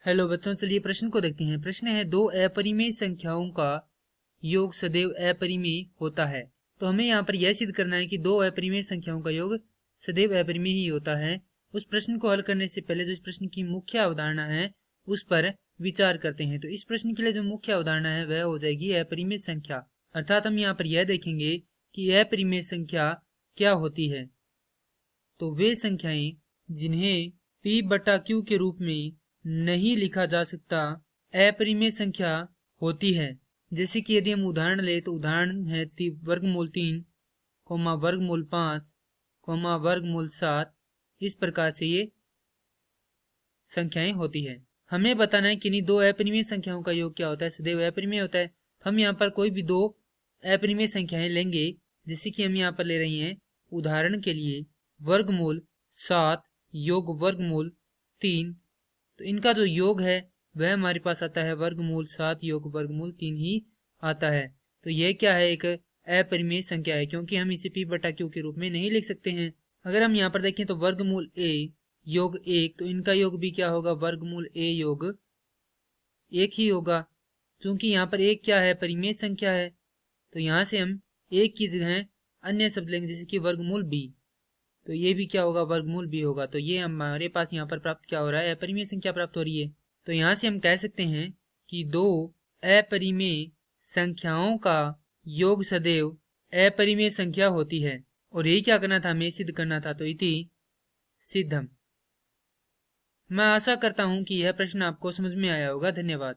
Hello बच्चों, चलिए प्रश्न को देखते हैं। प्रश्न है, दो अपरिमेय संख्याओं का योग सदैव अपरिमेय होता है। तो हमें यहाँ पर यह सिद्ध करना है कि दो अपरिमेय संख्याओं का योग सदैव अपरिमेय ही होता है। उस प्रश्न को हल करने से पहले जो इस प्रश्न की मुख्य अवधारणा है उस पर विचार करते हैं। तो इस प्रश्न के लिए जो मुख्य अवधारणा है वह हो जाएगी अपरिमेय संख्या। अर्थात हम यहाँ पर यह देखेंगे कि अपरिमेय संख्या क्या होती है। तो वे संख्याएं जिन्हें p बटा q के रूप में नहीं लिखा जा सकता अपरिमेय संख्या होती है। जैसे कि यदि हम उदाहरण ले तो उदाहरण है वर्गमूल 3, वर्गमूल 5, वर्गमूल 7। इस प्रकार से ये संख्याएं होती है। हमें बताना है कि इन्हीं दो अपरिमेय संख्याओं का योग क्या होता है, सदैव अपरिमेय होता है। हम यहाँ पर कोई भी दो अपरिमेय संख्याएं लेंगे, जैसे कि हम यहाँ पर ले रही हैं उदाहरण के लिए वर्गमूल 7 योग वर्गमूल 3। तो इनका जो योग है वह हमारे पास आता है वर्गमूल 7 योग वर्गमूल 3 ही आता है। तो यह क्या है, एक अपरिमेय संख्या है, क्योंकि हम इसे p बटा q के रूप में नहीं लिख सकते हैं। अगर हम यहाँ पर देखें तो वर्गमूल a योग 1, तो इनका योग भी क्या होगा, वर्गमूल a योग 1 ही होगा। क्योंकि यहाँ पर एक क्या है, परिमेय संख्या है, तो यहाँ से हम एक की जगह अन्य शब्द लेंगे, जैसे कि वर्गमूल b। तो ये भी क्या होगा, वर्गमूल b होगा। तो ये हमारे पास यहाँ पर प्राप्त क्या हो रहा है, अपरिमेय संख्या प्राप्त हो रही है। तो यहाँ से हम कह सकते हैं कि दो अपरिमेय संख्याओं का योग सदैव अपरिमेय संख्या होती है। और यही क्या करना था, हमें सिद्ध करना था। तो इति सिद्धम। मैं आशा करता हूं कि यह प्रश्न आपको समझ में आया होगा। धन्यवाद।